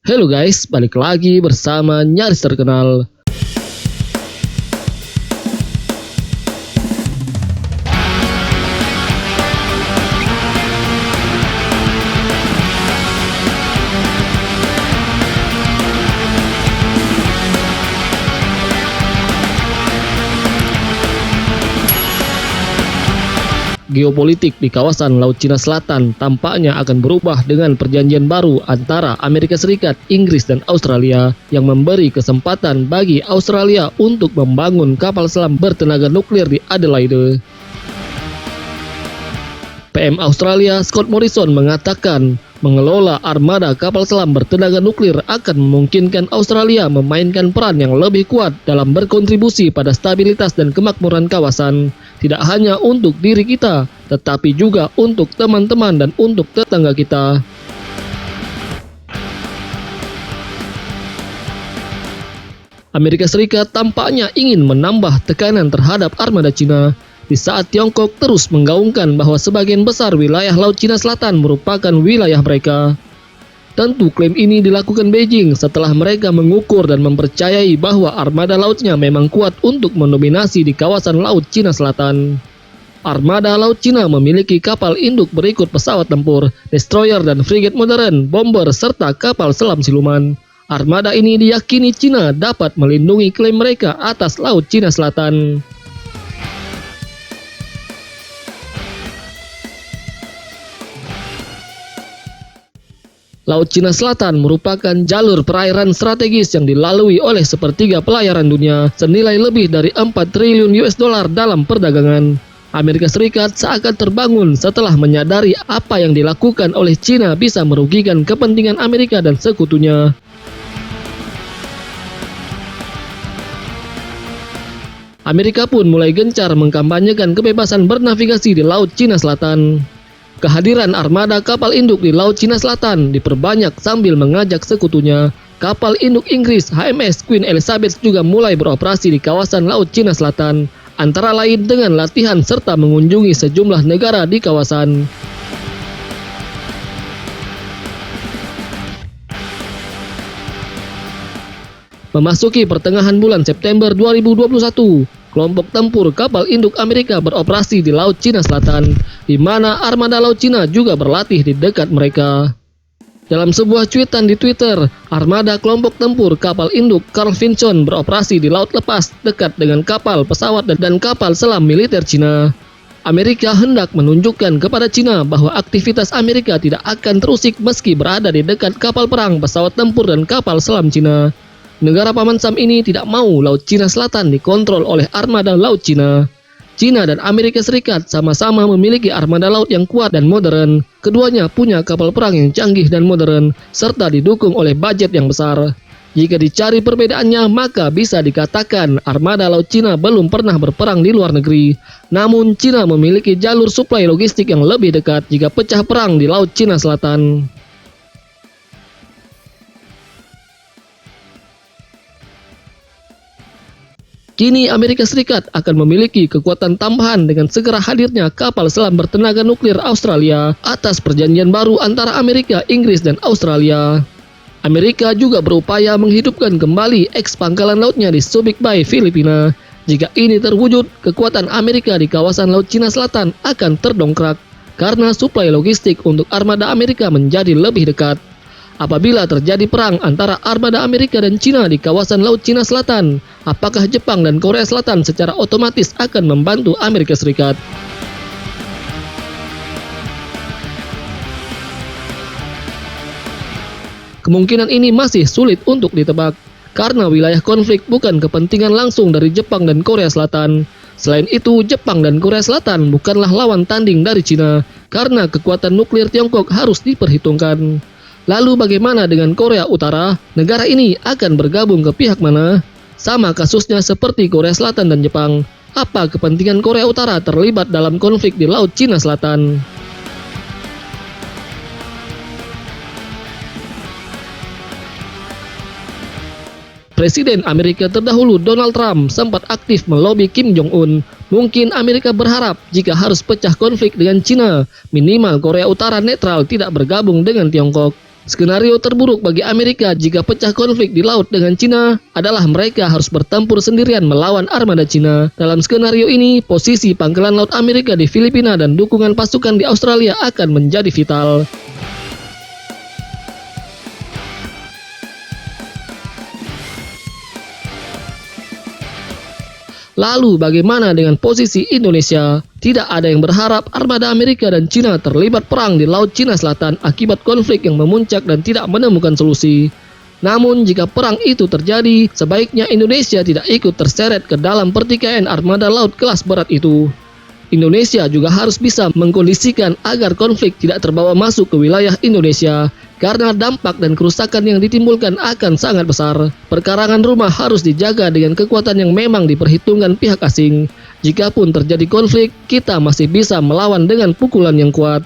Halo guys, balik lagi bersama Nyaris Terkenal. Geopolitik di kawasan Laut Cina Selatan tampaknya akan berubah dengan perjanjian baru antara Amerika Serikat, Inggris, dan Australia yang memberi kesempatan bagi Australia untuk membangun kapal selam bertenaga nuklir di Adelaide. PM Australia Scott Morrison mengatakan mengelola armada kapal selam bertenaga nuklir akan memungkinkan Australia memainkan peran yang lebih kuat dalam berkontribusi pada stabilitas dan kemakmuran kawasan, tidak hanya untuk diri kita, tetapi juga untuk teman-teman dan untuk tetangga kita. Amerika Serikat tampaknya ingin menambah tekanan terhadap armada Cina di saat Tiongkok terus menggaungkan bahwa sebagian besar wilayah Laut Cina Selatan merupakan wilayah mereka. Tentu klaim ini dilakukan Beijing setelah mereka mengukur dan mempercayai bahwa armada lautnya memang kuat untuk mendominasi di kawasan Laut Cina Selatan. Armada Laut Cina memiliki kapal induk berikut pesawat tempur, destroyer dan frigate modern, bomber, serta kapal selam siluman. Armada ini diyakini Cina dapat melindungi klaim mereka atas Laut Cina Selatan. Laut Cina Selatan merupakan jalur perairan strategis yang dilalui oleh sepertiga pelayaran dunia senilai lebih dari 4 triliun US dollar dalam perdagangan. Amerika Serikat seakan terbangun setelah menyadari apa yang dilakukan oleh Cina bisa merugikan kepentingan Amerika dan sekutunya. Amerika pun mulai gencar mengkampanyekan kebebasan bernavigasi di Laut Cina Selatan. Kehadiran armada kapal induk di Laut Cina Selatan diperbanyak sambil mengajak sekutunya. Kapal induk Inggris HMS Queen Elizabeth juga mulai beroperasi di kawasan Laut Cina Selatan, antara lain dengan latihan serta mengunjungi sejumlah negara di kawasan. Memasuki pertengahan bulan September 2021, kelompok tempur kapal induk Amerika beroperasi di Laut Cina Selatan, di mana armada Laut Cina juga berlatih di dekat mereka. Dalam sebuah cuitan di Twitter, armada kelompok tempur kapal induk Carl Vinson beroperasi di laut lepas dekat dengan kapal, pesawat, dan kapal selam militer Cina. Amerika hendak menunjukkan kepada Cina bahwa aktivitas Amerika tidak akan terusik meski berada di dekat kapal perang, pesawat tempur, dan kapal selam Cina. Negara Paman Sam ini tidak mau Laut Cina Selatan dikontrol oleh armada Laut Cina. Cina dan Amerika Serikat sama-sama memiliki armada laut yang kuat dan modern. Keduanya punya kapal perang yang canggih dan modern, serta didukung oleh budget yang besar. Jika dicari perbedaannya, maka bisa dikatakan armada Laut Cina belum pernah berperang di luar negeri. Namun, Cina memiliki jalur suplai logistik yang lebih dekat jika pecah perang di Laut Cina Selatan. Kini Amerika Serikat akan memiliki kekuatan tambahan dengan segera hadirnya kapal selam bertenaga nuklir Australia atas perjanjian baru antara Amerika, Inggris, dan Australia. Amerika juga berupaya menghidupkan kembali eks-pangkalan lautnya di Subic Bay, Filipina. Jika ini terwujud, kekuatan Amerika di kawasan Laut Cina Selatan akan terdongkrak karena suplai logistik untuk armada Amerika menjadi lebih dekat. Apabila terjadi perang antara armada Amerika dan Cina di kawasan Laut Cina Selatan, apakah Jepang dan Korea Selatan secara otomatis akan membantu Amerika Serikat? Kemungkinan ini masih sulit untuk ditebak, karena wilayah konflik bukan kepentingan langsung dari Jepang dan Korea Selatan. Selain itu, Jepang dan Korea Selatan bukanlah lawan tanding dari Cina, karena kekuatan nuklir Tiongkok harus diperhitungkan. Lalu bagaimana dengan Korea Utara? Negara ini akan bergabung ke pihak mana? Sama kasusnya seperti Korea Selatan dan Jepang. Apa kepentingan Korea Utara terlibat dalam konflik di Laut Cina Selatan? Presiden Amerika terdahulu Donald Trump sempat aktif melobi Kim Jong-un. Mungkin Amerika berharap jika harus pecah konflik dengan Cina, minimal Korea Utara netral tidak bergabung dengan Tiongkok. Skenario terburuk bagi Amerika jika pecah konflik di laut dengan Cina adalah mereka harus bertempur sendirian melawan armada Cina. Dalam skenario ini, posisi pangkalan laut Amerika di Filipina dan dukungan pasukan di Australia akan menjadi vital. Lalu bagaimana dengan posisi Indonesia? Tidak ada yang berharap armada Amerika dan Cina terlibat perang di Laut Cina Selatan akibat konflik yang memuncak dan tidak menemukan solusi. Namun jika perang itu terjadi, sebaiknya Indonesia tidak ikut terseret ke dalam pertikaian armada laut kelas berat itu. Indonesia juga harus bisa mengkondisikan agar konflik tidak terbawa masuk ke wilayah Indonesia, karena dampak dan kerusakan yang ditimbulkan akan sangat besar. Perkarangan rumah harus dijaga dengan kekuatan yang memang diperhitungkan pihak asing. Jikapun terjadi konflik, kita masih bisa melawan dengan pukulan yang kuat.